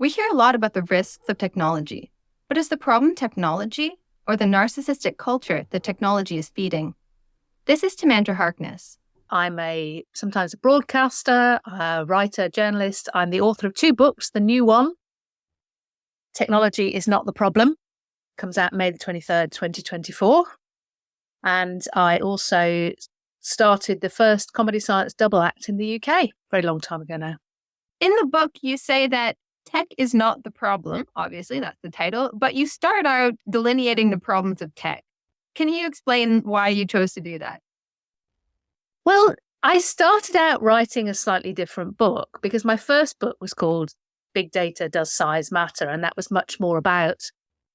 We hear a lot about the risks of technology, but is the problem technology or the narcissistic culture that technology is feeding? This is Timandra Harkness. I'm sometimes a broadcaster, a writer, journalist. I'm the author of 2 books. The new one, Technology is Not the Problem, comes out May the 23rd, 2024. And I also started the first comedy science double act in the UK, very long time ago now. In the book, you say that tech is not the problem. Obviously, that's the title. But you start out delineating the problems of tech. Can you explain why you chose to do that? Well, I started out writing a slightly different book because my first book was called Big Data, Does Size Matter? And that was much more about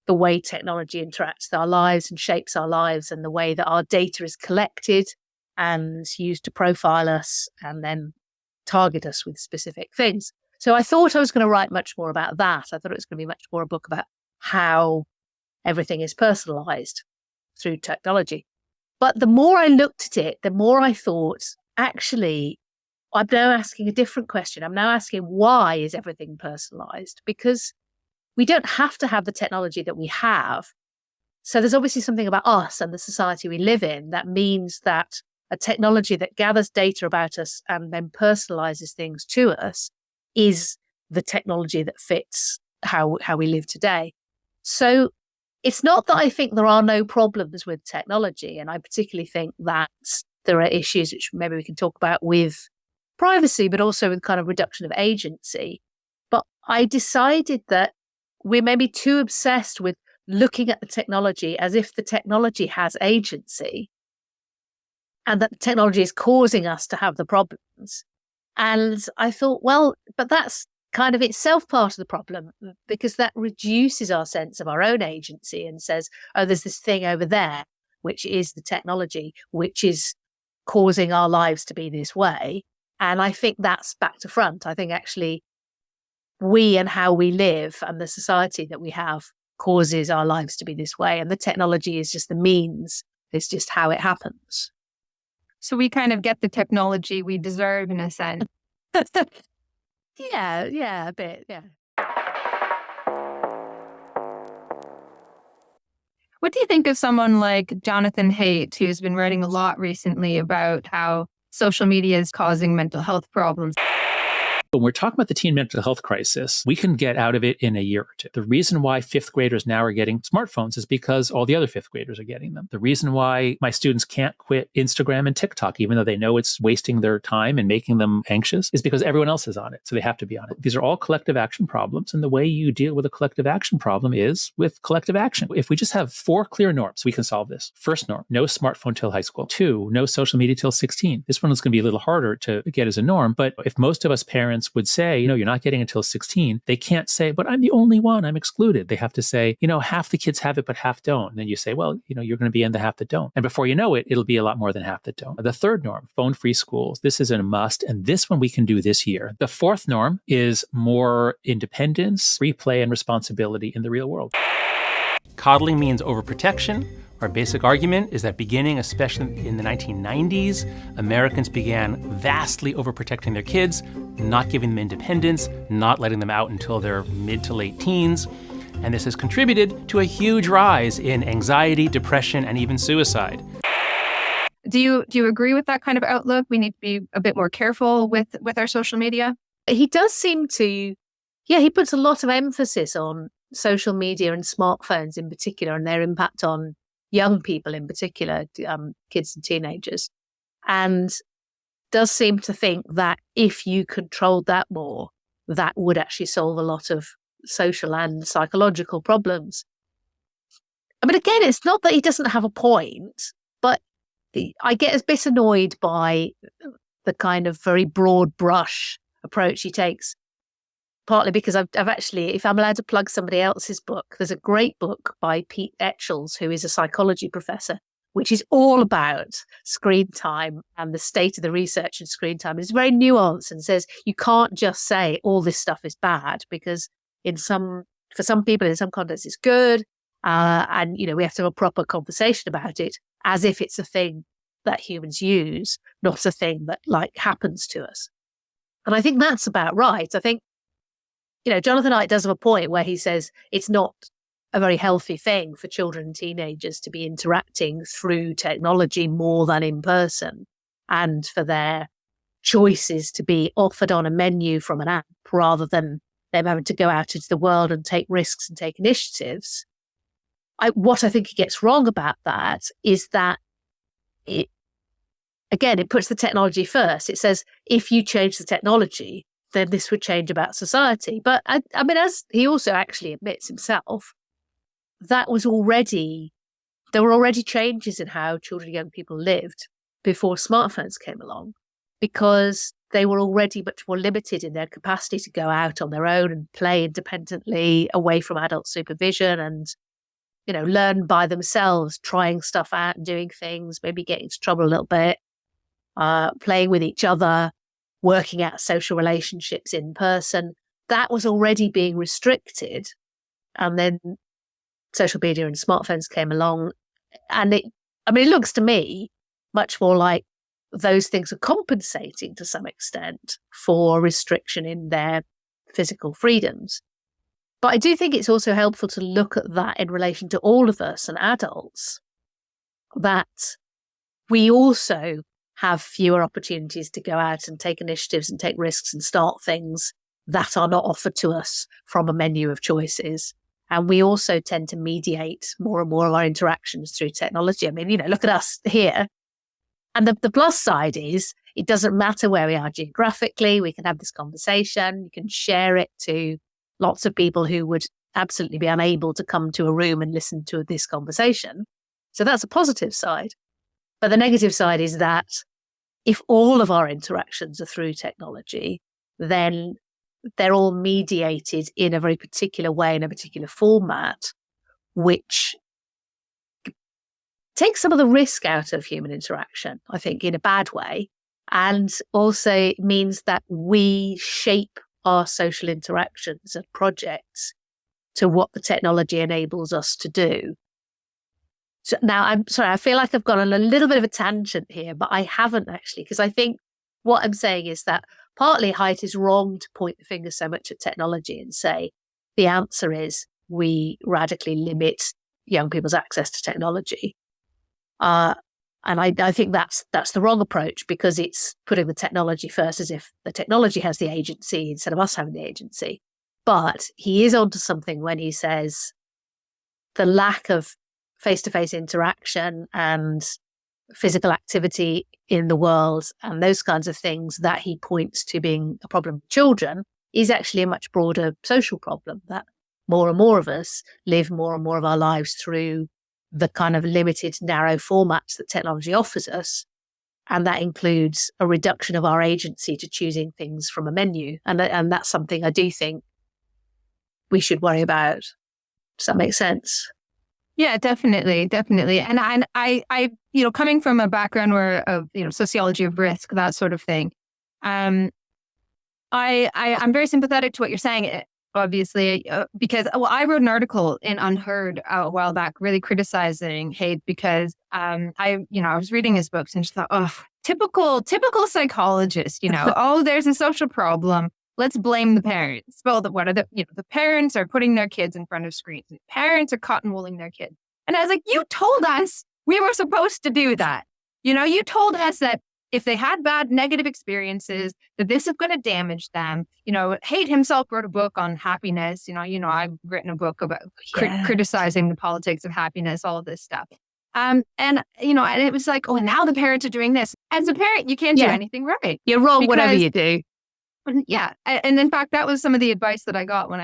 the way technology interacts with our lives and shapes our lives and the way that our data is collected and used to profile us and then target us with specific things. So I thought I was going to write much more about that. I thought it was going to be much more a book about how everything is personalized through technology. But the more I looked at it, the more I thought, actually, I'm now asking a different question. I'm now asking, why is everything personalized? Because we don't have to have the technology that we have. So there's obviously something about us and the society we live in that means that a technology that gathers data about us and then personalizes things to us is the technology that fits how we live today. So it's not that I think there are no problems with technology, and I particularly think that there are issues which maybe we can talk about with privacy, but also with kind of reduction of agency. But I decided that we're maybe too obsessed with looking at the technology as if the technology has agency and that the technology is causing us to have the problems. And I thought, well, but that's kind of itself part of the problem, because that reduces our sense of our own agency and says, oh, there's this thing over there, which is the technology, which is causing our lives to be this way. And I think that's back to front. I think actually we and how we live and the society that we have causes our lives to be this way. And the technology is just the means. It's just how it happens. So we kind of get the technology we deserve in a sense. Yeah, a bit, yeah. What do you think of someone like Jonathan Haidt, who's been writing a lot recently about how social media is causing mental health problems? When we're talking about the teen mental health crisis, we can get out of it in a year or 2. The reason why 5th graders now are getting smartphones is because all the other 5th graders are getting them. The reason why my students can't quit Instagram and TikTok, even though they know it's wasting their time and making them anxious, is because everyone else is on it. So they have to be on it. These are all collective action problems. And the way you deal with a collective action problem is with collective action. If we just have 4 clear norms, we can solve this. First norm, no smartphone till high school. 2, no social media till 16. This one is going to be a little harder to get as a norm. But if most of us parents would say, you're not getting until 16, they can't say, but I'm the only one, I'm excluded. They have to say, half the kids have it, but half don't. And then you say, well, you're going to be in the half that don't. And before you know it, it'll be a lot more than half that don't. The third norm, phone-free schools. This is a must. And this one we can do this year. The fourth norm is more independence, free play, and responsibility in the real world. Coddling means overprotection. Our basic argument is that beginning, especially in the 1990s, Americans began vastly overprotecting their kids, not giving them independence, not letting them out until their mid to late teens. And this has contributed to a huge rise in anxiety, depression, and even suicide. Do you agree with that kind of outlook? We need to be a bit more careful with our social media? He does seem to, he puts a lot of emphasis on social media and smartphones in particular and their impact on young people in particular, kids and teenagers, and does seem to think that if you controlled that more, that would actually solve a lot of social and psychological problems. I mean, again, it's not that he doesn't have a point, but I get a bit annoyed by the kind of very broad brush approach he takes. Partly because I've actually, if I'm allowed to plug somebody else's book, there's a great book by Pete Etchells, who is a psychology professor, which is all about screen time and the state of the research in screen time. It's very nuanced and says you can't just say all this stuff is bad because for some people in some contexts it's good, and we have to have a proper conversation about it as if it's a thing that humans use, not a thing that happens to us. And I think that's about right. I think Jonathan Haidt does have a point where he says it's not a very healthy thing for children and teenagers to be interacting through technology more than in person, and for their choices to be offered on a menu from an app rather than them having to go out into the world and take risks and take initiatives. What I think he gets wrong about that is that it puts the technology first. It says, if you change the technology, then this would change about society. But I mean, as he also actually admits himself, there were already changes in how children and young people lived before smartphones came along, because they were already much more limited in their capacity to go out on their own and play independently away from adult supervision and, learn by themselves, trying stuff out and doing things, maybe getting into trouble a little bit, playing with each other, working out social relationships in person. That was already being restricted. And then social media and smartphones came along. And it looks to me much more like those things are compensating to some extent for restriction in their physical freedoms. But I do think it's also helpful to look at that in relation to all of us and adults, that we also have fewer opportunities to go out and take initiatives and take risks and start things that are not offered to us from a menu of choices. And we also tend to mediate more and more of our interactions through technology. I mean, look at us here. And the plus side is it doesn't matter where we are geographically. We can have this conversation. You can share it to lots of people who would absolutely be unable to come to a room and listen to this conversation. So that's a positive side. But the negative side is that if all of our interactions are through technology, then they're all mediated in a very particular way, in a particular format, which takes some of the risk out of human interaction, I think, in a bad way. And also means that we shape our social interactions and projects to what the technology enables us to do. So now, I'm sorry, I feel like I've gone on a little bit of a tangent here, but I haven't actually, because I think what I'm saying is that partly Haidt is wrong to point the finger so much at technology and say the answer is we radically limit young people's access to technology. And I think that's the wrong approach, because it's putting the technology first as if the technology has the agency instead of us having the agency. But he is onto something when he says the lack of face-to-face interaction and physical activity in the world and those kinds of things that he points to being a problem with children is actually a much broader social problem, that more and more of us live more and more of our lives through the kind of limited, narrow formats that technology offers us. And that includes a reduction of our agency to choosing things from a menu. And that's something I do think we should worry about. Does that make sense? Yeah, definitely. And I coming from a background of sociology of risk, that sort of thing, I'm very sympathetic to what you're saying, obviously, because I wrote an article in Unheard a while back, really criticizing Haidt, because I was reading his books and just thought, oh, typical psychologist, oh, there's a social problem. Let's blame the parents. Well, the parents are putting their kids in front of screens. The parents are cotton-wooling their kids. And I was like, you told us we were supposed to do that. You told us that if they had bad negative experiences, that this is going to damage them. Haidt himself wrote a book on happiness. I've written a book about criticizing the politics of happiness, all of this stuff. And it was like, oh, now the parents are doing this. As a parent, you can't do anything right. You're wrong whatever you do. Yeah. And in fact, that was some of the advice that I got when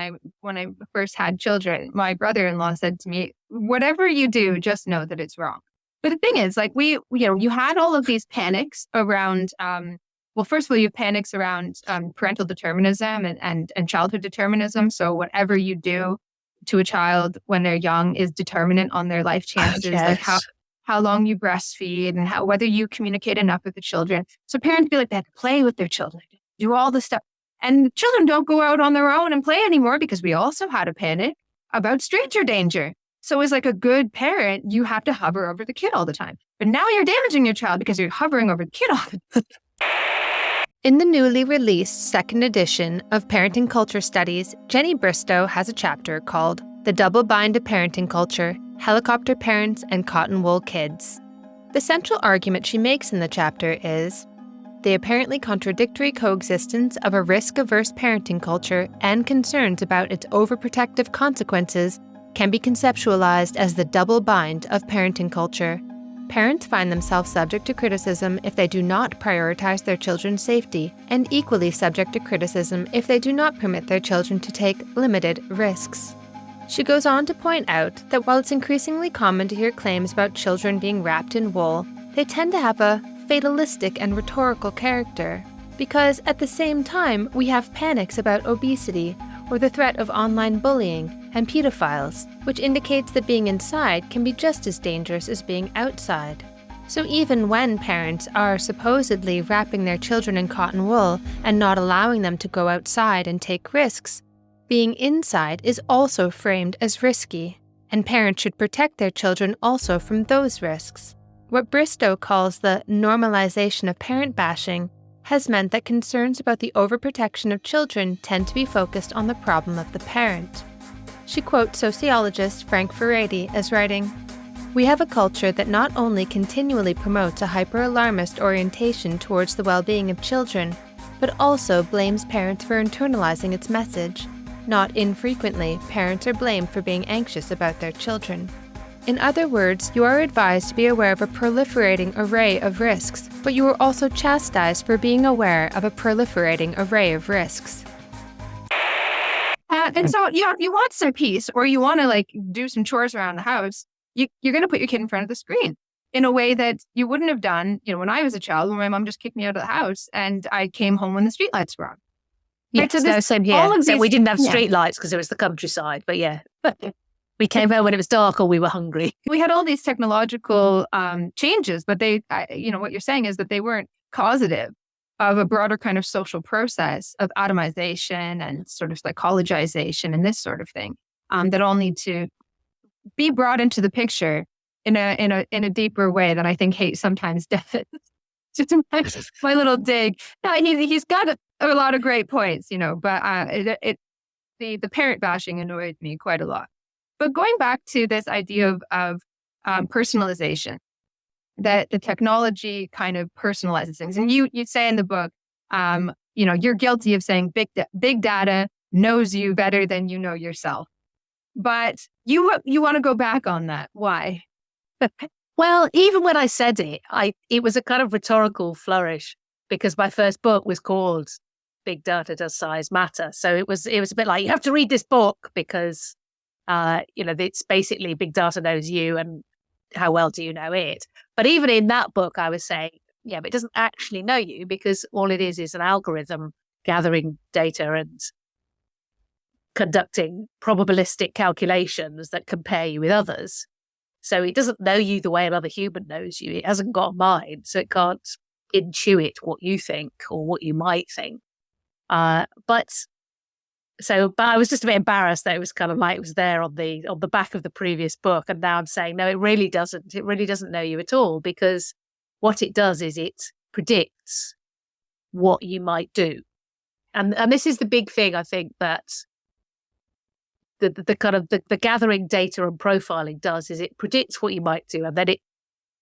I first had children. My brother-in-law said to me, whatever you do, just know that it's wrong. But the thing is, like, you had all of these panics around, first of all, you have panics around parental determinism and childhood determinism. So whatever you do to a child when they're young is determinant on their life chances, like how long you breastfeed and whether you communicate enough with the children. So parents feel like they have to play with their children, do all this stuff. And the children don't go out on their own and play anymore because we also had a panic about stranger danger. So as like a good parent, you have to hover over the kid all the time. But now you're damaging your child because you're hovering over the kid all the time. In the newly released second edition of Parenting Culture Studies, Jenny Bristow has a chapter called The Double Bind of Parenting Culture, Helicopter Parents and Cotton Wool Kids. The central argument she makes in the chapter is the apparently contradictory coexistence of a risk-averse parenting culture and concerns about its overprotective consequences can be conceptualized as the double bind of parenting culture. Parents find themselves subject to criticism if they do not prioritize their children's safety, and equally subject to criticism if they do not permit their children to take limited risks. She goes on to point out that while it's increasingly common to hear claims about children being wrapped in wool, they tend to have a fatalistic and rhetorical character, because at the same time we have panics about obesity or the threat of online bullying and pedophiles, which indicates that being inside can be just as dangerous as being outside. So even when parents are supposedly wrapping their children in cotton wool and not allowing them to go outside and take risks, being inside is also framed as risky, and parents should protect their children also from those risks. What Bristow calls the normalization of parent bashing has meant that concerns about the overprotection of children tend to be focused on the problem of the parent. She quotes sociologist Frank Furedi as writing, "We have a culture that not only continually promotes a hyper-alarmist orientation towards the well-being of children, but also blames parents for internalizing its message. Not infrequently, parents are blamed for being anxious about their children. In other words, you are advised to be aware of a proliferating array of risks, but you are also chastised for being aware of a proliferating array of risks." And so, if you want some peace or you want to do some chores around the house, you're going to put your kid in front of the screen in a way that you wouldn't have done, when I was a child, when my mom just kicked me out of the house and I came home when the streetlights were on. Yes, right? So same here. all of So these, we didn't have street lights because it was the countryside, but yeah. We came home when it was dark or we were hungry. We had all these technological changes, but they, what you're saying is that they weren't causative of a broader kind of social process of atomization and sort of psychologization and this sort of thing that all need to be brought into the picture in a deeper way than I think hate sometimes does. Just my little dig. No, he's got a lot of great points, but the parent bashing annoyed me quite a lot. But going back to this idea of personalization, that the technology kind of personalizes things. And you say in the book, you're guilty of saying big data knows you better than you know yourself. But you want to go back on that. Why? Well, even when I said it, it was a kind of rhetorical flourish because my first book was called Big Data Does Size Matter. So it was a bit like, you have to read this book because it's basically big data knows you and how well do you know it. But even in that book, I was saying, but it doesn't actually know you because all it is an algorithm gathering data and conducting probabilistic calculations that compare you with others. So it doesn't know you the way another human knows you. It hasn't got a mind, so it can't intuit what you think or what you might think. But I was just a bit embarrassed that it was kind of like it was there on the back of the previous book. And now I'm saying, no, it really doesn't. It really doesn't know you at all, because what it does is it predicts what you might do. And this is the big thing, I think, that the kind of the gathering data and profiling does is it predicts what you might do. And then it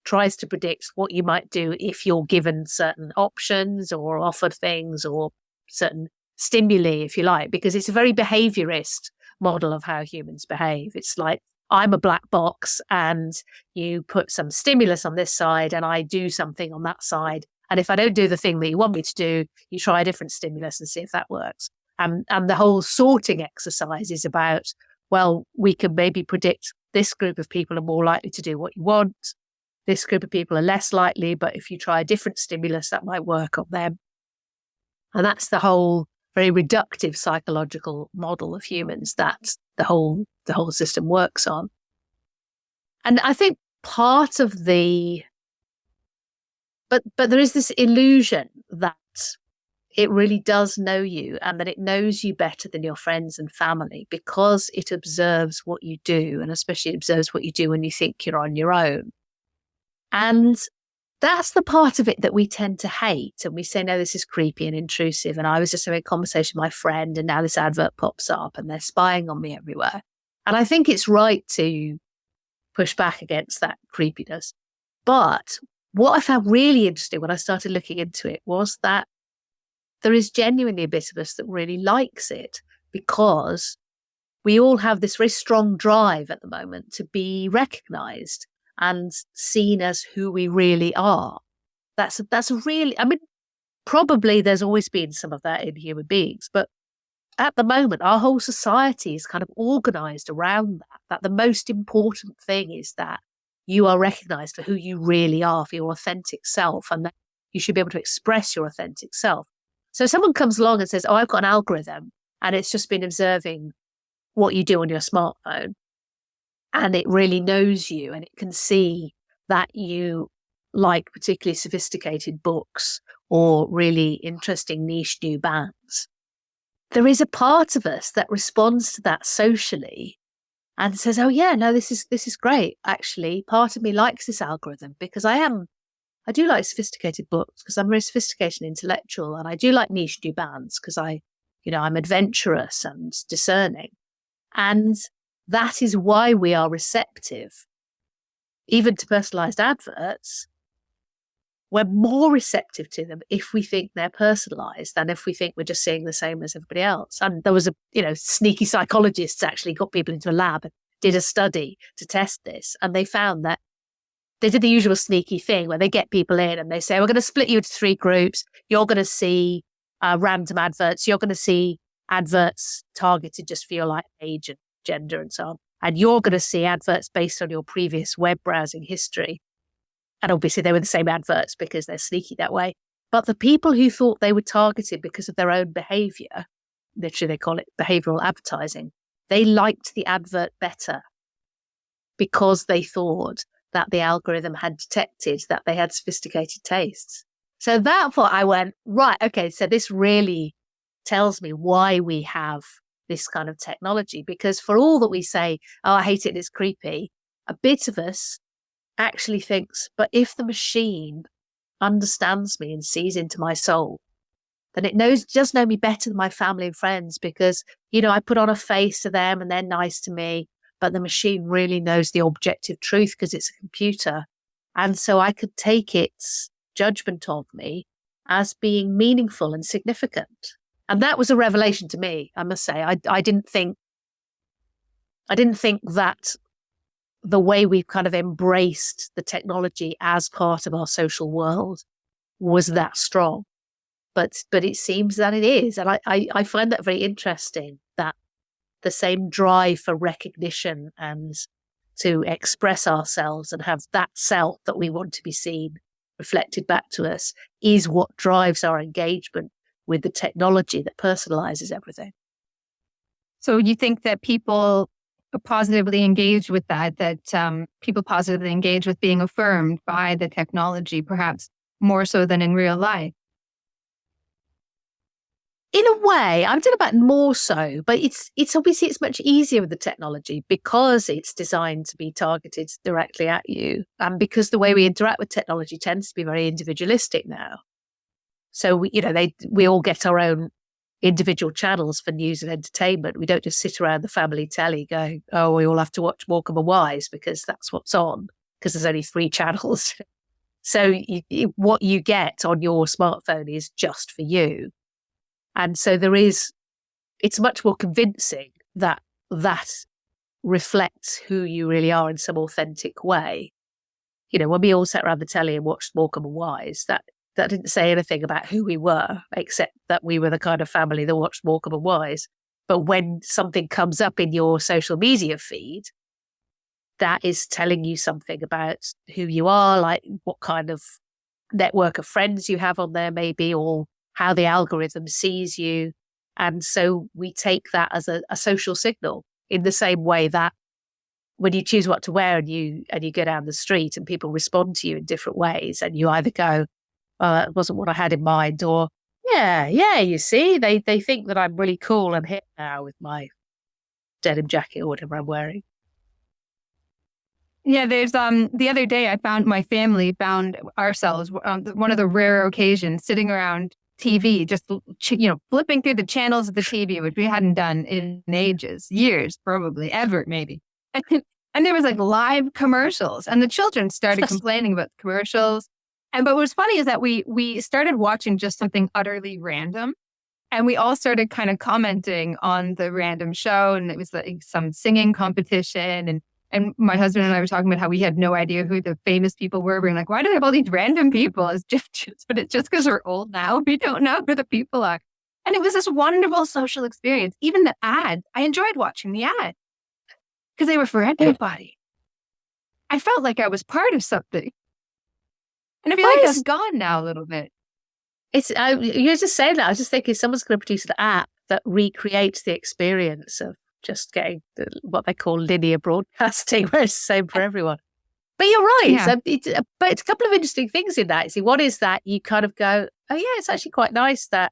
tries to predict what you might do if you're given certain options or offered things or certain stimuli, if you like, because it's a very behaviorist model of how humans behave. It's like, I'm a black box and you put some stimulus on this side and I do something on that side. And if I don't do the thing that you want me to do, you try a different stimulus and see if that works. And the whole sorting exercise is about, well, we can maybe predict this group of people are more likely to do what you want. This group of people are less likely, but if you try a different stimulus, that might work on them. And that's the whole very reductive psychological model of humans that the whole system works on. And I think part of but there is this illusion that it really does know you and that it knows you better than your friends and family because it observes what you do, and especially it observes what you do when you think you're on your own. And that's the part of it that we tend to hate. And we say, no, this is creepy and intrusive. And I was just having a conversation with my friend and now this advert pops up and they're spying on me everywhere. And I think it's right to push back against that creepiness. But what I found really interesting when I started looking into it was that there is genuinely a bit of us that really likes it, because we all have this very strong drive at the moment to be recognized and seen as who we really are. That's a really, I mean, probably there's always been some of that in human beings, but at the moment, our whole society is kind of organized around that the most important thing is that you are recognized for who you really are, for your authentic self, and that you should be able to express your authentic self. So if someone comes along and says, oh, I've got an algorithm and it's just been observing what you do on your smartphone, and it really knows you and it can see that you like particularly sophisticated books or really interesting niche new bands. There is a part of us that responds to that socially and says, oh yeah, no, this is great. Actually, part of me likes this algorithm because I do like sophisticated books because I'm a very sophisticated intellectual, and I do like niche new bands because I'm adventurous and discerning. And that is why we are receptive, even to personalized adverts. We're more receptive to them if we think they're personalized than if we think we're just seeing the same as everybody else. And there was sneaky psychologists actually got people into a lab and did a study to test this. And they found that they did the usual sneaky thing where they get people in and they say, we're going to split you into 3 groups. You're going to see random adverts. You're going to see adverts targeted just for your age and gender and so on. And you're going to see adverts based on your previous web browsing history. And obviously they were the same adverts because they're sneaky that way. But the people who thought they were targeted because of their own behavior, literally they call it behavioral advertising, they liked the advert better because they thought that the algorithm had detected that they had sophisticated tastes. So that point I went, right, okay, so this really tells me why we have this kind of technology. Because for all that we say, oh, I hate it, it's creepy, a bit of us actually thinks, but if the machine understands me and sees into my soul, then it does know me better than my family and friends because, I put on a face to them and they're nice to me, but the machine really knows the objective truth because it's a computer. And so I could take its judgment of me as being meaningful and significant. And that was a revelation to me, I must say. I didn't think that the way we've kind of embraced the technology as part of our social world was that strong. But it seems that it is. And I find that very interesting, that the same drive for recognition and to express ourselves and have that self that we want to be seen reflected back to us is what drives our engagement with the technology that personalizes everything. So you think that people positively engage with that people positively engage with being affirmed by the technology, perhaps more so than in real life? In a way, I'm talking about more so, but it's obviously it's much easier with the technology because it's designed to be targeted directly at you, and because the way we interact with technology tends to be very individualistic now. So we all get our own individual channels for news and entertainment. We don't just sit around the family telly going, oh, we all have to watch Morecambe and Wise because that's what's on, because there's only 3 channels. So what you get on your smartphone is just for you. And so it's much more convincing that reflects who you really are in some authentic way. When we all sat around the telly and watched Morecambe and Wise, that didn't say anything about who we were, except that we were the kind of family that watched Morecambe and Wise. But when something comes up in your social media feed, that is telling you something about who you are, like what kind of network of friends you have on there maybe, or how the algorithm sees you. And so we take that as a social signal, in the same way that when you choose what to wear and you go down the street and people respond to you in different ways, and you either go, well, that wasn't what I had in mind, or yeah, you see, they think that I'm really cool and hip now with my denim jacket or whatever I'm wearing. Yeah, there's the other day my family found ourselves one of the rare occasions sitting around TV, just flipping through the channels of the TV, which we hadn't done in ages, years, probably ever, maybe. And there was like live commercials, and the children started complaining about the commercials. But what was funny is that we started watching just something utterly random, and we all started kind of commenting on the random show, and it was like some singing competition, and my husband and I were talking about how we had no idea who the famous people were. We're like, why do they have all these random people? But it's just because we're old now. We don't know who the people are. And it was this wonderful social experience. Even the ad, I enjoyed watching the ad because they were for everybody. I felt like I was part of something. And I feel like that's gone now a little bit. You're just saying that. I was just thinking someone's going to produce an app that recreates the experience of just getting what they call linear broadcasting, where it's the same for everyone. But you're right. Yeah. But it's a couple of interesting things in that. See, what is that? You kind of go, oh yeah, it's actually quite nice that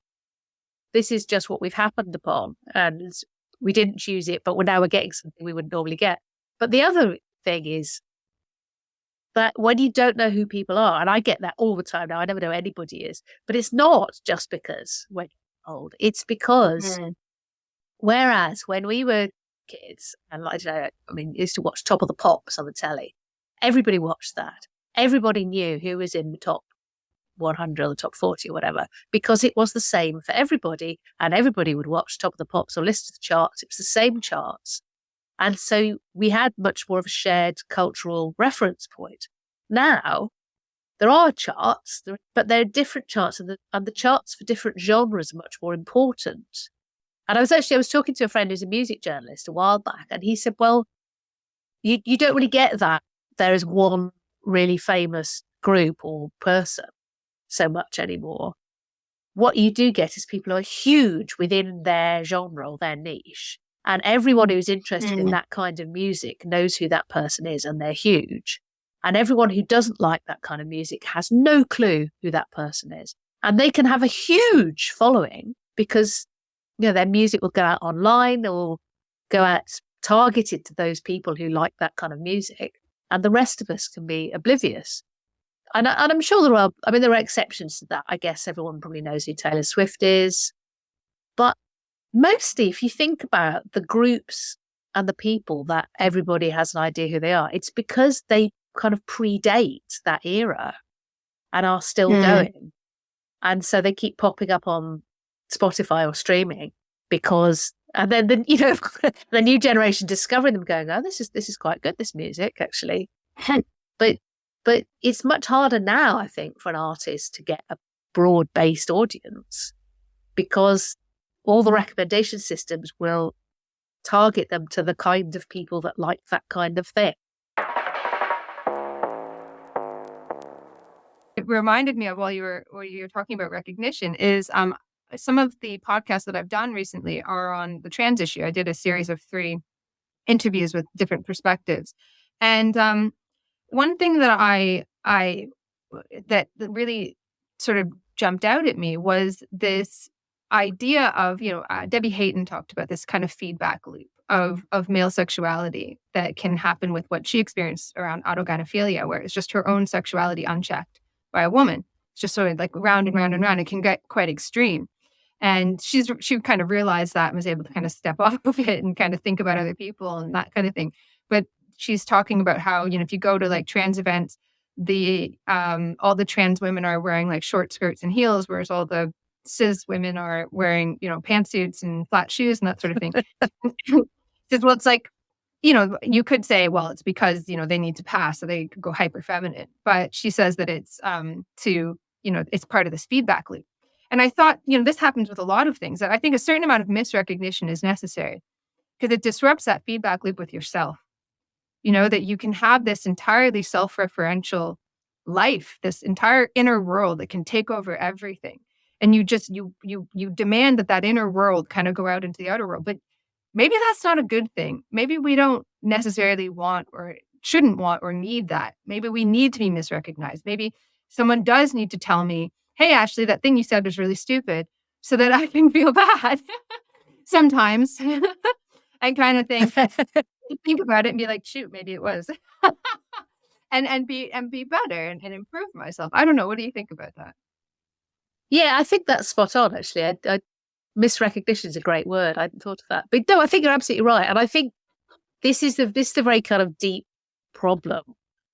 this is just what we've happened upon, and we didn't choose it, but we're getting something we wouldn't normally get. But the other thing is that when you don't know who people are, and I get that all the time now, I never know who anybody is, but it's not just because we're old. It's because whereas when we were kids, and used to watch Top of the Pops on the telly, everybody watched that. Everybody knew who was in the top 100 or the top 40 or whatever, because it was the same for everybody, and everybody would watch Top of the Pops or listen to the charts. It was the same charts. And so we had much more of a shared cultural reference point. Now, there are charts, but there are different charts, and the charts for different genres are much more important. And I was talking to a friend who's a music journalist a while back, and he said, well, you don't really get that there is one really famous group or person so much anymore. What you do get is people who are huge within their genre or their niche. And everyone who's interested in that kind of music knows who that person is, and they're huge. And everyone who doesn't like that kind of music has no clue who that person is. And they can have a huge following because their music will go out online or go out targeted to those people who like that kind of music. And the rest of us can be oblivious. And I'm sure there are exceptions to that. I guess everyone probably knows who Taylor Swift is. But mostly, if you think about the groups and the people that everybody has an idea who they are, it's because they kind of predate that era and are still going. And so they keep popping up on Spotify or streaming and then the new generation discovering them, going, oh, this is quite good, this music actually. But it's much harder now, I think, for an artist to get a broad-based audience because all the recommendation systems will target them to the kind of people that like that kind of thing. It reminded me of while you were talking about recognition is some of the podcasts that I've done recently are on the trans issue. I did a series of 3 interviews with different perspectives, and one thing that that really sort of jumped out at me was this idea of, Debbie Hayton talked about this kind of feedback loop of male sexuality that can happen with what she experienced around autogynephilia, where it's just her own sexuality unchecked by a woman. It's just sort of like round and round and round. It can get quite extreme. And she kind of realized that and was able to kind of step off of it and kind of think about other people and that kind of thing. But she's talking about how, if you go to like trans events, all the trans women are wearing like short skirts and heels, whereas all the cis women are wearing, pantsuits and flat shoes and that sort of thing. Well, it's like, you could say, well, it's because, they need to pass, so they could go hyper feminine. But she says that it's it's part of this feedback loop. And I thought, this happens with a lot of things. I think a certain amount of misrecognition is necessary because it disrupts that feedback loop with yourself. That you can have this entirely self-referential life, this entire inner world that can take over everything. And you demand that inner world kind of go out into the outer world. But maybe that's not a good thing. Maybe we don't necessarily want or shouldn't want or need that. Maybe we need to be misrecognized. Maybe someone does need to tell me, hey, Ashley, that thing you said was really stupid, so that I can feel bad sometimes. I kind of think, think about it and be like, shoot, maybe it was. and be better and improve myself. I don't know. What do you think about that? Yeah, I think that's spot on, actually. Misrecognition is a great word. I hadn't thought of that. But no, I think you're absolutely right. And I think this is the very kind of deep problem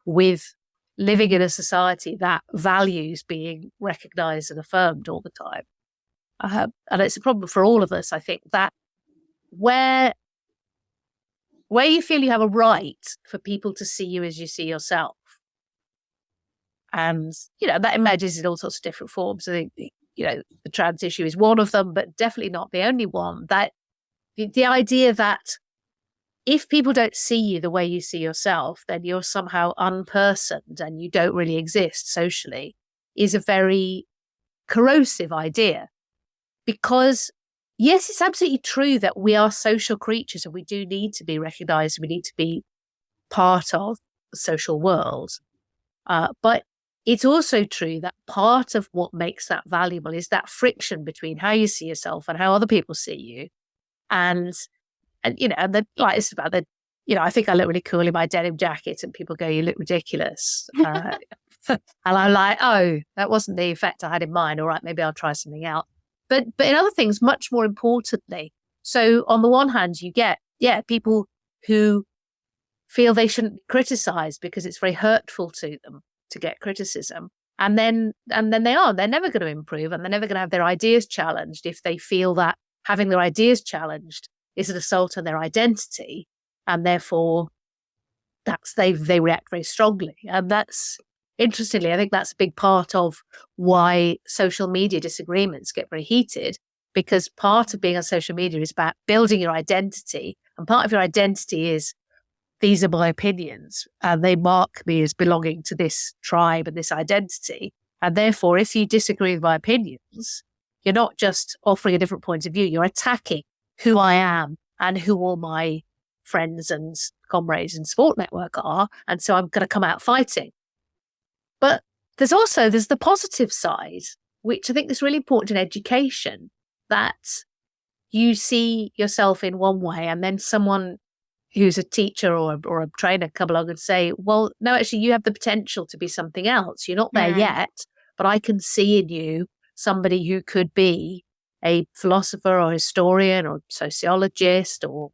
with living in a society that values being recognized and affirmed all the time. And it's a problem for all of us, I think, that where you feel you have a right for people to see you as you see yourself. And, that emerges in all sorts of different forms. I think, the trans issue is one of them, but definitely not the only one. That the idea that if people don't see you the way you see yourself, then you're somehow unpersoned and you don't really exist socially is a very corrosive idea. Because, yes, it's absolutely true that we are social creatures and we do need to be recognized. We need to be part of the social world. But it's also true that part of what makes that valuable is that friction between how you see yourself and how other people see you. And it's about I think I look really cool in my denim jacket and people go, you look ridiculous. And I'm like, oh, that wasn't the effect I had in mind. All right, maybe I'll try something out. But in other things, much more importantly, so on the one hand, you get, people who feel they shouldn't be criticized because it's very hurtful to them to get criticism. And then they're never going to improve and they're never going to have their ideas challenged if they feel that having their ideas challenged is an assault on their identity. And therefore, they react very strongly. And that's, interestingly, I think that's a big part of why social media disagreements get very heated, because part of being on social media is about building your identity. And part of your identity is, these are my opinions, and they mark me as belonging to this tribe and this identity. And therefore, if you disagree with my opinions, you're not just offering a different point of view, you're attacking who I am and who all my friends and comrades and support network are. And so I'm going to come out fighting. But there's the positive side, which I think is really important in education, that you see yourself in one way and then someone who's a teacher or a trainer come along and say, well, no, actually, you have the potential to be something else. You're not there yet, but I can see in you somebody who could be a philosopher or historian or sociologist or,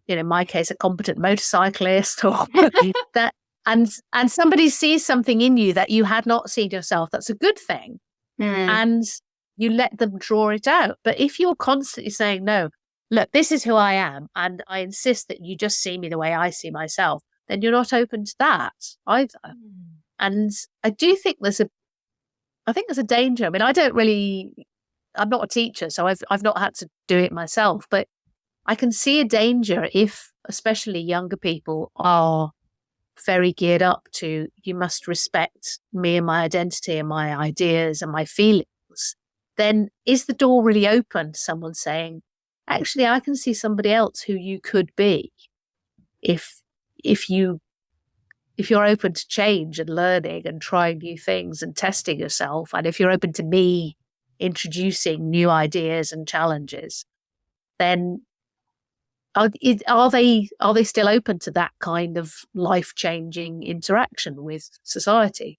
in my case, a competent motorcyclist or that. And somebody sees something in you that you had not seen yourself. That's a good thing. And you let them draw it out. But if you're constantly saying, no, look, this is who I am, and I insist that you just see me the way I see myself, then you're not open to that either. And I do think there's a danger. I mean, I'm not a teacher, so I've not had to do it myself, but I can see a danger if, especially younger people, are very geared up to, you must respect me and my identity and my ideas and my feelings. Then is the door really open to someone saying, actually, I can see somebody else who you could be if you're open to change and learning and trying new things and testing yourself, and if you're open to me introducing new ideas and challenges, then are they still open to that kind of life-changing interaction with society?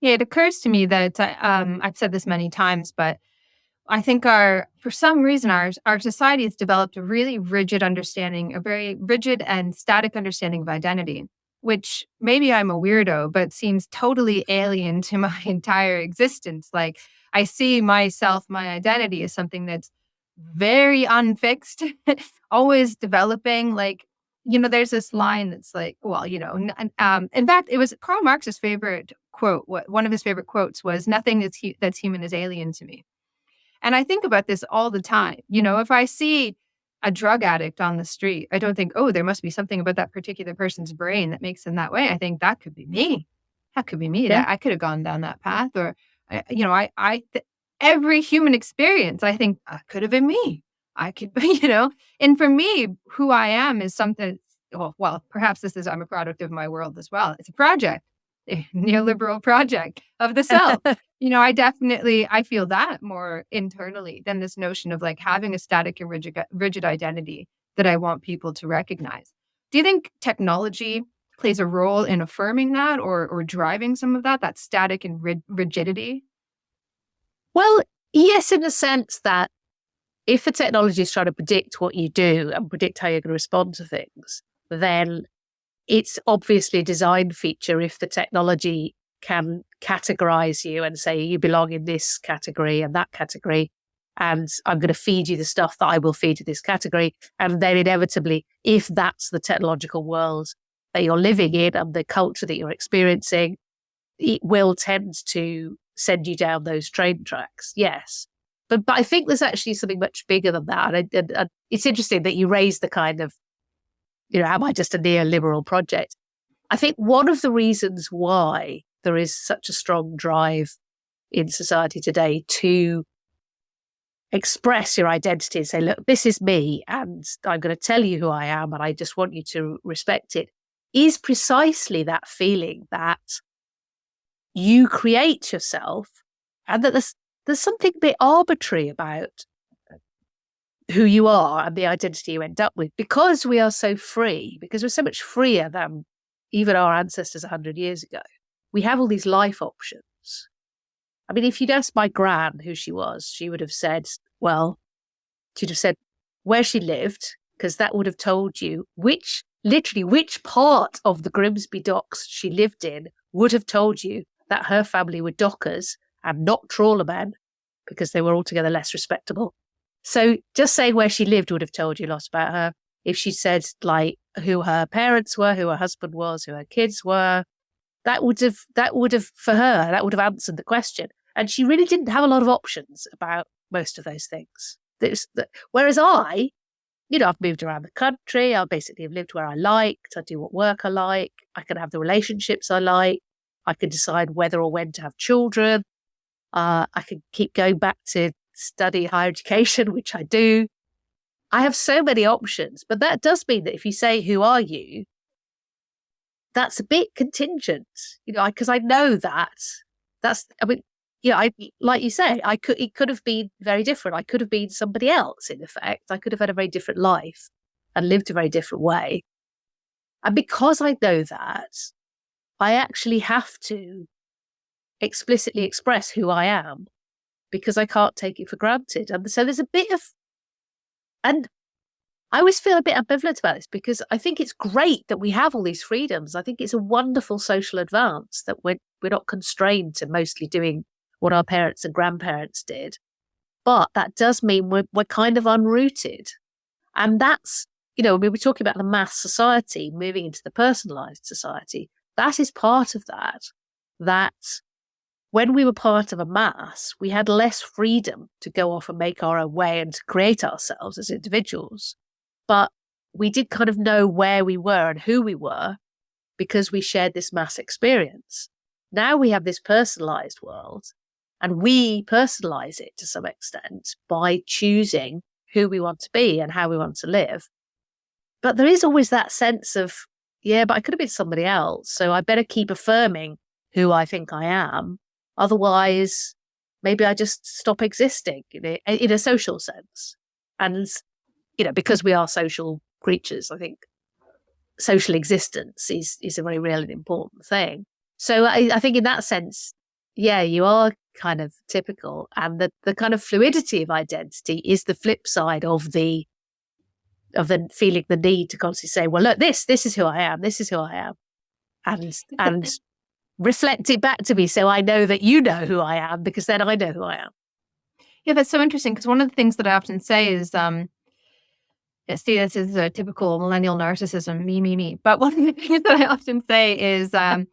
Yeah, it occurs to me that I've said this many times, but I think for some reason, our society has developed a really rigid understanding, a very rigid and static understanding of identity, which maybe I'm a weirdo, but seems totally alien to my entire existence. Like, I see myself, my identity, as something that's very unfixed, always developing. Like, there's this line that's like, well, in fact, it was Karl Marx's favorite quote. One of his favorite quotes was, "Nothing that's human is alien to me." And I think about this all the time. If I see a drug addict on the street, I don't think, oh, there must be something about that particular person's brain that makes them that way. I think that could be me. That could be me. Yeah. That I could have gone down that path. Or, every human experience, I think, could have been me. I could, and for me, who I am is something, well, perhaps I'm a product of my world as well. It's a project, a neoliberal project of the self. I feel that more internally than this notion of like having a static and rigid identity that I want people to recognize. Do you think technology plays a role in affirming that or driving some of that static and rigidity? Well, yes, in the sense that if the technology is trying to predict what you do and predict how you're going to respond to things, then it's obviously a design feature if the technology can categorize you and say you belong in this category and that category, and I'm going to feed you the stuff that I will feed you this category. And then inevitably, if that's the technological world that you're living in and the culture that you're experiencing, it will tend to send you down those train tracks. Yes. But I think there's actually something much bigger than that. And it's interesting that you raised the kind of, am I just a neoliberal project? I think one of the reasons why there is such a strong drive in society today to express your identity and say, look, this is me, and I'm going to tell you who I am, and I just want you to respect it, is precisely that feeling that you create yourself and that there's something a bit arbitrary about who you are and the identity you end up with, because we are so free, because we're so much freer than even our ancestors 100 years ago. We have all these life options. I mean, if you'd asked my gran who she was, she would have said, where she lived, because that would have told you which part of the Grimsby Docks she lived in would have told you that her family were dockers and not trawlermen, because they were altogether less respectable. So just saying where she lived would have told you a lot about her. If she said like who her parents were, who her husband was, who her kids were, that would have for her, that would have answered the question. And she really didn't have a lot of options about most of those things. Whereas I've moved around the country. I basically have lived where I liked. I do what work I like. I can have the relationships I like. I can decide whether or when to have children. I can keep going back to study higher education, which I do. I have so many options, but that does mean that if you say, who are you? That's a bit contingent, because I know like you say, it could have been very different. I could have been somebody else, in effect. I could have had a very different life and lived a very different way. And because I know that, I actually have to explicitly express who I am, because I can't take it for granted. And so there's a bit of, and I always feel a bit ambivalent about this, because I think it's great that we have all these freedoms. I think it's a wonderful social advance that we're not constrained to mostly doing what our parents and grandparents did. But that does mean we're kind of unrooted. And that's, we were talking about the mass society moving into the personalized society. That is part of that when we were part of a mass, we had less freedom to go off and make our own way and to create ourselves as individuals. But we did kind of know where we were and who we were because we shared this mass experience. Now we have this personalized world, and we personalize it to some extent by choosing who we want to be and how we want to live. But there is always that sense of, but I could have been somebody else, so I better keep affirming who I think I am. Otherwise, maybe I just stop existing in a social sense. And, because we are social creatures, I think social existence is a very real and important thing. So I think in that sense, you are kind of typical. And the kind of fluidity of identity is the flip side of the feeling the need to constantly say, well, look, this is who I am. This is who I am. And reflect it back to me so I know that you know who I am, because then I know who I am. Yeah, that's so interesting, because one of the things that I often say is, this is a typical millennial narcissism, me. But one of the things that I often say is that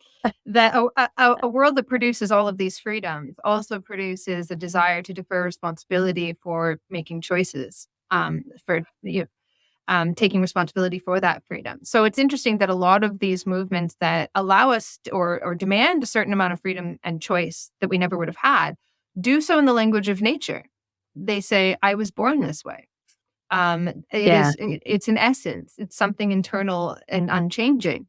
a world that produces all of these freedoms also produces a desire to defer responsibility for making choices, taking responsibility for that freedom. So it's interesting that a lot of these movements that allow us or demand a certain amount of freedom and choice that we never would have had do so in the language of nature. They say, I was born this way. It's an essence. It's something internal and unchanging.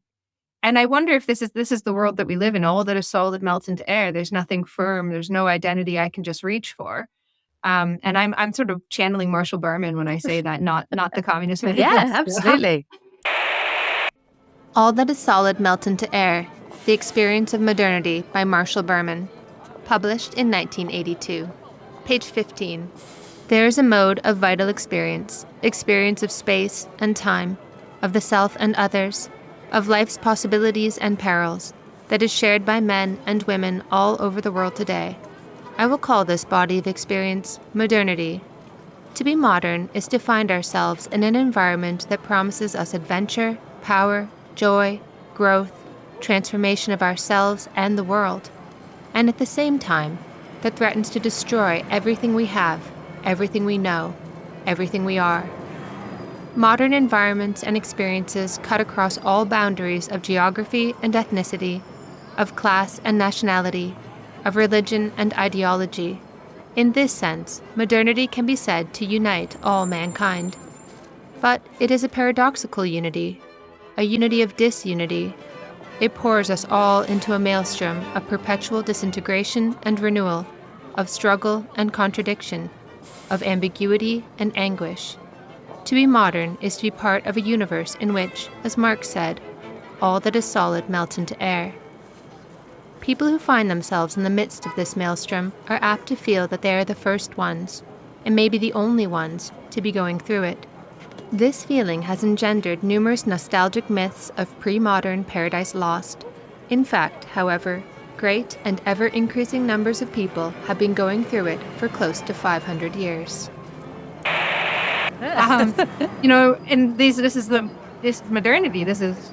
And I wonder if this is the world that we live in. All that is solid melts into air. There's nothing firm. There's no identity I can just reach for. And I'm sort of channeling Marshall Berman when I say that, not the communist manifesto. Yeah, absolutely. All That is Solid Melt into Air, The Experience of Modernity by Marshall Berman. Published in 1982. Page 15. There is a mode of vital experience of space and time, of the self and others, of life's possibilities and perils, that is shared by men and women all over the world today. I will call this body of experience modernity. To be modern is to find ourselves in an environment that promises us adventure, power, joy, growth, transformation of ourselves and the world, and at the same time, that threatens to destroy everything we have, everything we know, everything we are. Modern environments and experiences cut across all boundaries of geography and ethnicity, of class and nationality, of religion and ideology. In this sense, modernity can be said to unite all mankind. But it is a paradoxical unity, a unity of disunity. It pours us all into a maelstrom of perpetual disintegration and renewal, of struggle and contradiction, of ambiguity and anguish. To be modern is to be part of a universe in which, as Marx said, all that is solid melts into air. People who find themselves in the midst of this maelstrom are apt to feel that they are the first ones, and maybe the only ones, to be going through it. This feeling has engendered numerous nostalgic myths of pre-modern Paradise Lost. In fact, however, great and ever-increasing numbers of people have been going through it for close to 500 years. And this is modernity. This is,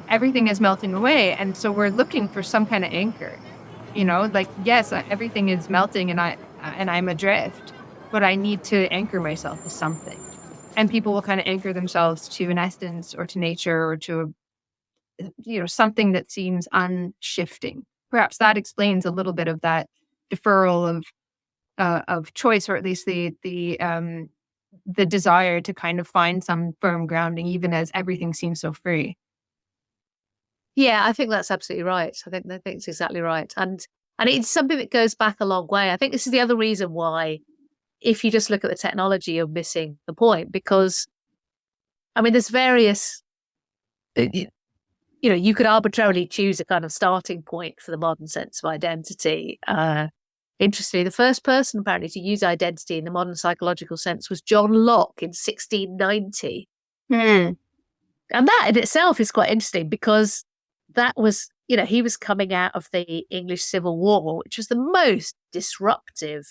everything is melting away, and so we're looking for some kind of anchor. Yes, everything is melting, and I'm adrift, but I need to anchor myself to something. And people will kind of anchor themselves to an essence or to nature or to something that seems unshifting. Perhaps that explains a little bit of that deferral of choice, or at least the desire to kind of find some firm grounding, even as everything seems so free. Yeah, I think that's absolutely right. I think it's exactly right. And it's something that goes back a long way. I think this is the other reason why, if you just look at the technology, you're missing the point, because, there's various, you could arbitrarily choose a kind of starting point for the modern sense of identity. Interestingly, the first person apparently to use identity in the modern psychological sense was John Locke in 1690. And that in itself is quite interesting, because that was, he was coming out of the English Civil War, which was the most disruptive,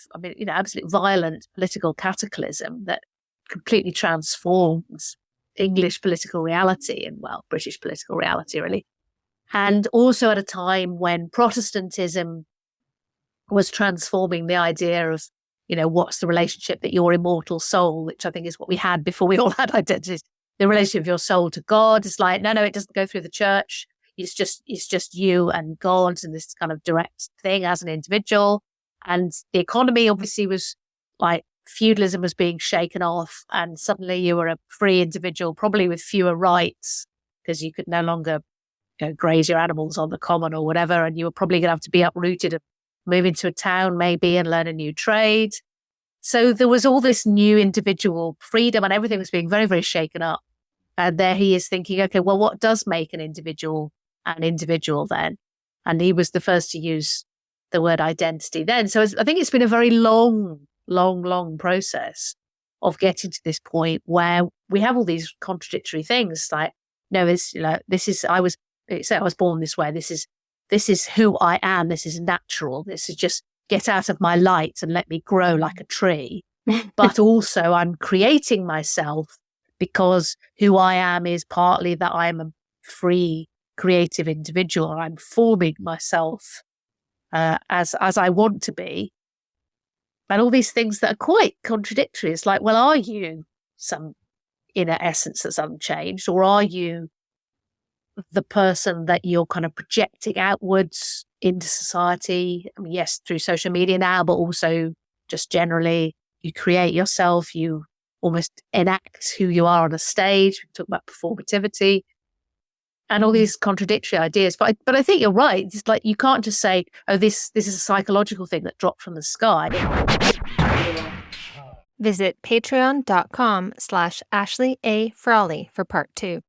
absolute violent political cataclysm that completely transforms English political reality and, British political reality, really. And also at a time when Protestantism was transforming the idea of, what's the relationship that your immortal soul, which I think is what we had before we all had identities, the relationship of your soul to God is like, no, it doesn't go through the church. It's just you and God, and this kind of direct thing as an individual. And the economy obviously was like, feudalism was being shaken off, and suddenly you were a free individual, probably with fewer rights, because you could no longer graze your animals on the common or whatever, and you were probably going to have to be uprooted and move into a town maybe and learn a new trade. So there was all this new individual freedom, and everything was being very, very shaken up. And there he is thinking, okay, well, what does make an individual then? And he was the first to use the word identity then. So I think it's been a very long process of getting to this point where we have all these contradictory things, like, no, I was born this way. This is who I am. This is natural. This is just get out of my light and let me grow like a tree. But also I'm creating myself, because who I am is partly that I'm a free, creative individual. I'm forming myself as I want to be. And all these things that are quite contradictory. It's like, well, are you some inner essence that's unchanged, or are you the person that you're kind of projecting outwards into society? Yes, through social media now, but also just generally, you create yourself, you almost enact who you are on a stage. We talk about performativity and all these contradictory ideas. But I think you're right. It's like, you can't just say, oh, this is a psychological thing that dropped from the sky. Visit patreon.com/Ashley A. Frawley for part 2.